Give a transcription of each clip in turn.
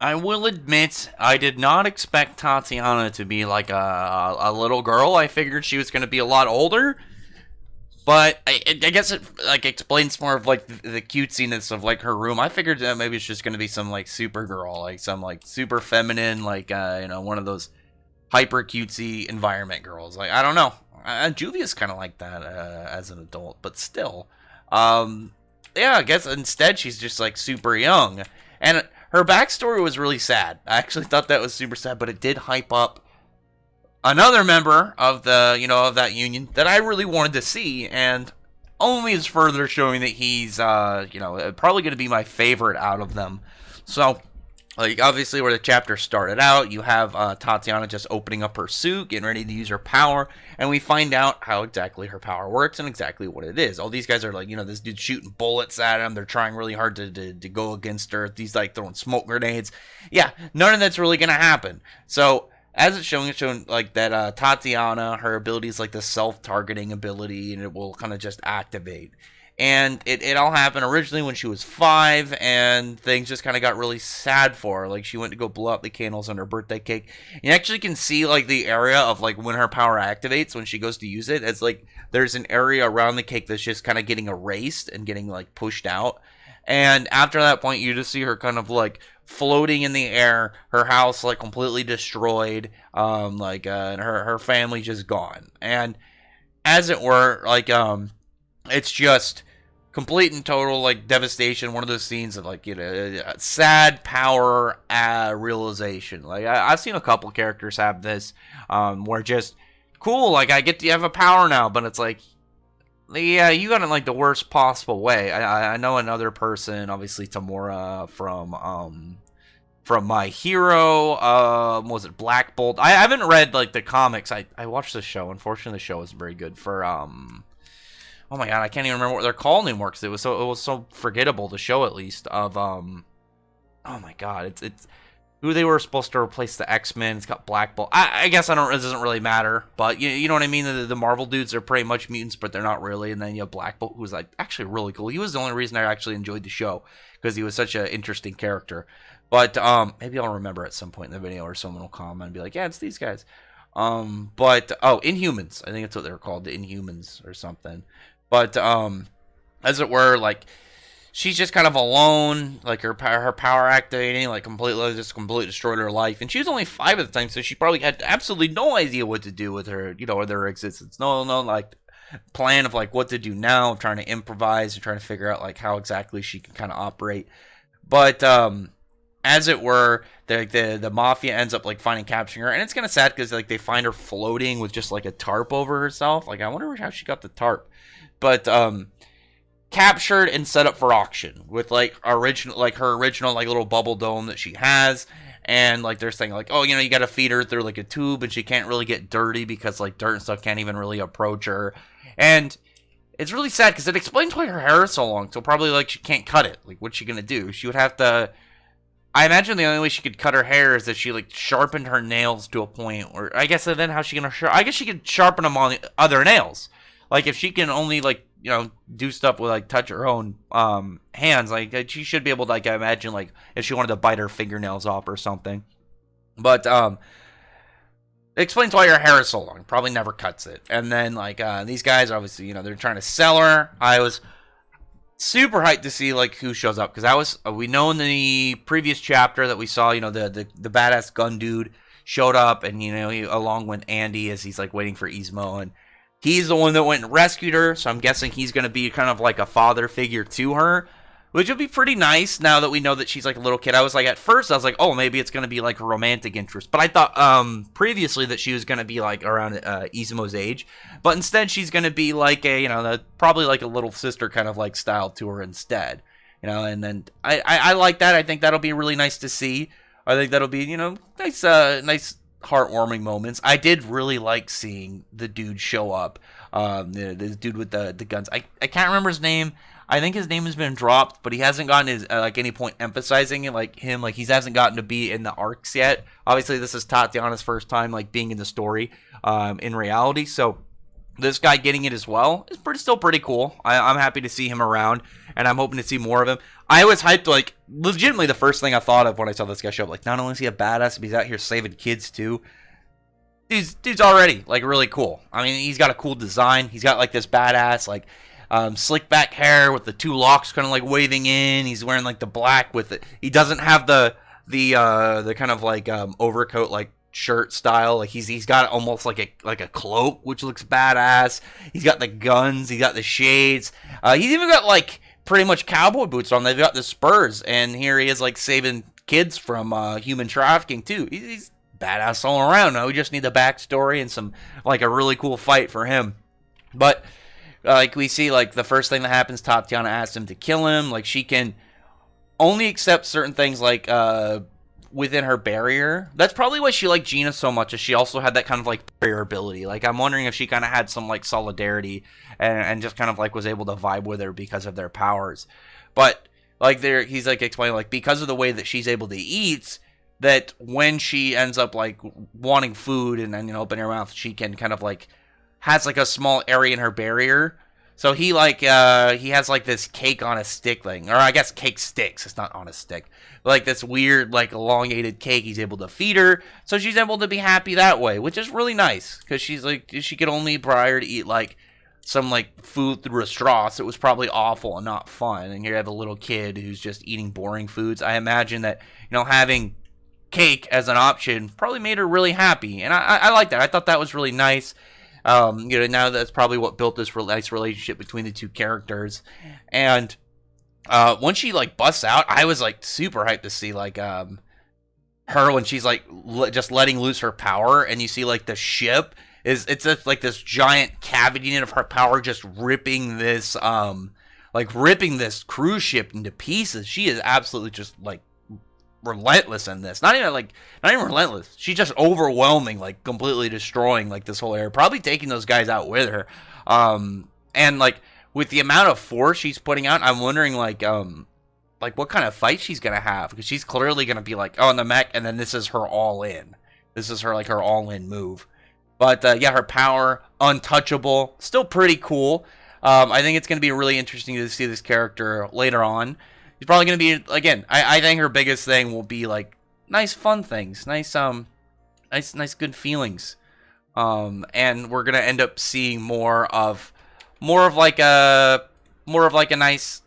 I will admit, I did not expect Tatiana to be like a little girl. I figured she was going to be a lot older, but I guess it like explains more of like the cutesiness of like her room. I figured that maybe it's just going to be some like Supergirl, like some like super feminine, like one of those hyper cutesy environment girls. Like I don't know, Juvia's kind of like that as an adult, but still, um, yeah. I guess instead she's just like super young, and her backstory was really sad. I actually thought that was super sad, but it did hype up another member of the of that union that I really wanted to see, and only is further showing that he's probably going to be my favorite out of them. So like obviously where the chapter started out, you have Tatiana just opening up her suit, getting ready to use her power, and we find out how exactly her power works and exactly what it is. All these guys are like, this dude's shooting bullets at him. They're trying really hard to go against her. He's like throwing smoke grenades. Yeah, none of that's really gonna happen. So as it's showing like that Tatiana, her ability is like the self-targeting ability, and it will kind of just activate. And it all happened originally when she was 5, and things just kind of got really sad for her. Like, she went to go blow out the candles on her birthday cake. You actually can see, like, the area of, like, when her power activates, when she goes to use it. It's like, there's an area around the cake that's just kind of getting erased and getting, like, pushed out. And after that point, you just see her kind of, like, floating in the air, her house, like, completely destroyed, and her family just gone. And, as it were, like, it's just complete and total like devastation. One of those scenes of like sad power realization. Like I've seen a couple characters have this, where just cool. Like I get to have a power now, but it's like yeah, you got it in like the worst possible way. I know another person, obviously Tamora from My Hero. Was it Black Bolt? I haven't read like the comics. I watched the show. Unfortunately, the show wasn't very good for oh my god, I can't even remember what they're called anymore because it was so forgettable. The show, at least, of oh my god, it's who they were supposed to replace the X-Men. It's got Black Bolt. I guess I don't. It doesn't really matter, but you know what I mean. The Marvel dudes are pretty much mutants, but they're not really. And then you have Black Bolt, who's like actually really cool. He was the only reason I actually enjoyed the show because he was such an interesting character. But maybe I'll remember at some point in the video, or someone will comment and be like, "Yeah, it's these guys." But Inhumans. I think that's what they're called, the Inhumans or something. But as it were, like she's just kind of alone. Like her power activating, like completely destroyed her life. And she was only 5 at the time, so she probably had absolutely no idea what to do with her, with her existence. No, like plan of like what to do now. Trying to improvise and trying to figure out like how exactly she can kind of operate. But as it were, the mafia ends up like finding capturing her, and it's kind of sad because like they find her floating with just like a tarp over herself. Like I wonder how she got the tarp. But captured and set up for auction with like her original like little bubble dome that she has. And like they're saying like, oh, you got to feed her through like a tube, and she can't really get dirty because like dirt and stuff can't even really approach her. And it's really sad because it explains why her hair is so long. So probably like she can't cut it. Like what's she gonna do? She would have to. I imagine the only way she could cut her hair is that she like sharpened her nails to a point, or I guess then how she gonna? I guess she could sharpen them on the other nails. Like if she can only like do stuff with like touch her own hands, like she should be able to, like I imagine, like if she wanted to bite her fingernails off or something. But it explains why her hair is so long. Probably never cuts it. And then like these guys obviously they're trying to sell her. I was super hyped to see like who shows up because that was we know in the previous chapter that we saw the badass gun dude showed up, and he, along with Andy, as he's like waiting for Ismo, and he's the one that went and rescued her, so I'm guessing he's going to be kind of like a father figure to her, which would be pretty nice now that we know that she's like a little kid. I was like, at first, I was like, oh, maybe it's going to be like a romantic interest. But I thought previously that she was going to be like around Izumo's age. But instead, she's going to be like probably like a little sister kind of like style to her instead. And then I like that. I think that'll be really nice to see. I think that'll be, nice heartwarming moments. I did really like seeing the dude show up. The dude with the guns. I can't remember his name. I think his name has been dropped, but he hasn't gotten his like any point emphasizing it like him. Like he hasn't gotten to be in the arcs yet. Obviously, this is Tatiana's first time like being in the story in reality. So this guy getting it as well is still pretty cool. I'm happy to see him around, and I'm hoping to see more of him. I was hyped, like, legitimately the first thing I thought of when I saw this guy show up. Like, not only is he a badass, but he's out here saving kids, too. Dude's already, like, really cool. I mean, he's got a cool design. He's got, like, this badass, like, slick back hair with the two locks kind of, like, waving in. He's wearing, like, the black with it. He doesn't have the kind of, like, overcoat, like, shirt style. Like, he's got almost like a cloak, which looks badass. He's got the guns. He got the shades. He's even got, like, pretty much cowboy boots on. They've got the spurs, and here he is, like, saving kids from human trafficking too. He's badass all around. Now we just need the backstory and some, like, a really cool fight for him. But like, we see, like, the first thing that happens, Tatiana asks him to kill him. Like, she can only accept certain things, like, within her barrier. That's probably why she liked Gina so much, is she also had that kind of, like, barrier ability. Like, I'm wondering if she kind of had some, like, solidarity and just kind of, like, was able to vibe with her because of their powers. But, like, he's, like, explaining, like, because of the way that she's able to eat, that when she ends up, like, wanting food and then, you know, opening her mouth, she can kind of, like, has, like, a small area in her barrier. So he, like, he has, like, this cake on a stick thing. Or I guess cake sticks. It's not on a stick. Like, this weird, like, elongated cake he's able to feed her. So she's able to be happy that way, which is really nice. Because she's, like, she could only prior to eat, like, some, like, food through a straw. So it was probably awful and not fun. And here you have a little kid who's just eating boring foods. I imagine that, you know, having cake as an option probably made her really happy. And I like that. I thought that was really nice. You know, now that's probably what built this nice relationship between the two characters. And once she, like, busts out, I was, like, super hyped to see, like, her when she's, like, just letting loose her power, and you see, like, the ship it's just, like, this giant cavity in of her power, just ripping this cruise ship into pieces. She is absolutely just, like, relentless in this. Not even relentless. She's just overwhelming, like, completely destroying, like, this whole area, probably taking those guys out with her. And, like, with the amount of force she's putting out, I'm wondering, like what kind of fight she's gonna have, because she's clearly gonna be like, oh, in the mech, and then this is her all in. This is her, like, her all in move. But yeah, her power, untouchable, still pretty cool. I think it's gonna be really interesting to see this character later on. He's probably going to be, again, I think her biggest thing will be, like, nice fun things. Nice good feelings. And we're going to end up seeing more of like a nice,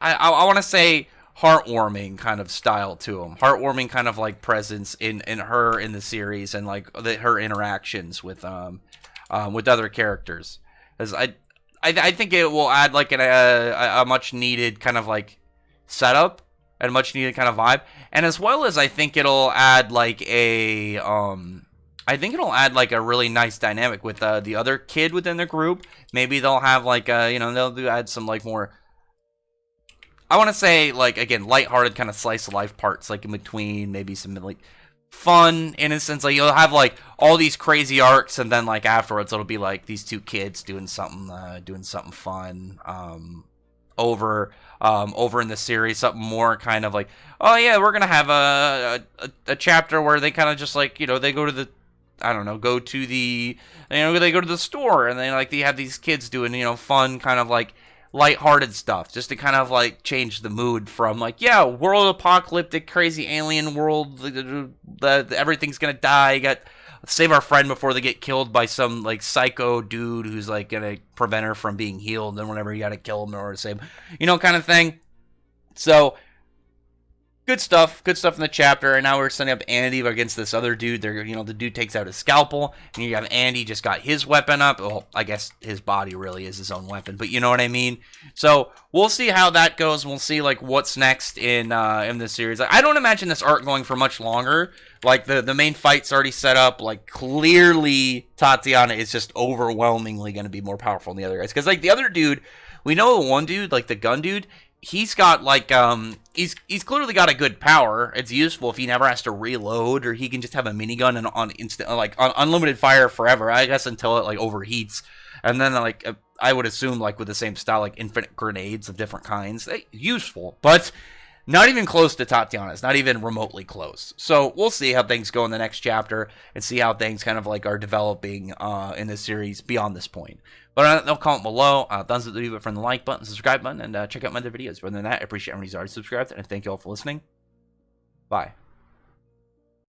I want to say heartwarming kind of style to him. Heartwarming kind of, like, presence in her in the series, and, like, her interactions with other characters. As I think it will add, like, a much needed kind of, like, setup and a much needed kind of vibe, and as well as I think it'll add, like, a really nice dynamic with the other kid within the group. Maybe they'll have, like, you know, they'll add some, like, more, I want to say, like, again, lighthearted kind of slice of life parts, like, in between, maybe some, like, fun innocence. Like, you'll have, like, all these crazy arcs, and then, like, afterwards it'll be like these two kids doing something fun over in the series, something more kind of like, oh yeah, we're gonna have a chapter where they kind of just, like, you know, they go to the, I don't know, they go to the store, and they have these kids doing, you know, fun kind of, like, lighthearted stuff, just to kind of, like, change the mood from, like, yeah, world apocalyptic, crazy alien world, everything's gonna die, you got save our friend before they get killed by some, like, psycho dude who's, like, gonna prevent her from being healed, and whenever you gotta kill him in order to save him, you know, kind of thing. So good stuff in the chapter. And now we're setting up Andy against this other dude. They're, you know, the dude takes out his scalpel, and you have Andy just got his weapon up. Well, I guess his body really is his own weapon, but you know what I mean. So we'll see how that goes. We'll see, like, what's next in this series. Like, I don't imagine this arc going for much longer. Like, the main fight's already set up. Like, clearly Tatiana is just overwhelmingly going to be more powerful than the other guys. Because, like, the other dude, we know the one dude, like the gun dude, he's got, like, he's clearly got a good power. It's useful if he never has to reload, or he can just have a minigun and on unlimited fire forever, I guess, until it, like, overheats. And then, like, I would assume, like, with the same style, like, infinite grenades of different kinds. Useful. But Not even close to Tatiana. It's not even remotely close. So we'll see how things go in the next chapter and see how things kind of like are developing in this series beyond this point. But they'll comment below. Thumbs up the video from the like button, subscribe button, and check out my other videos. But other than that, I appreciate everyone who's already subscribed, and thank you all for listening. Bye.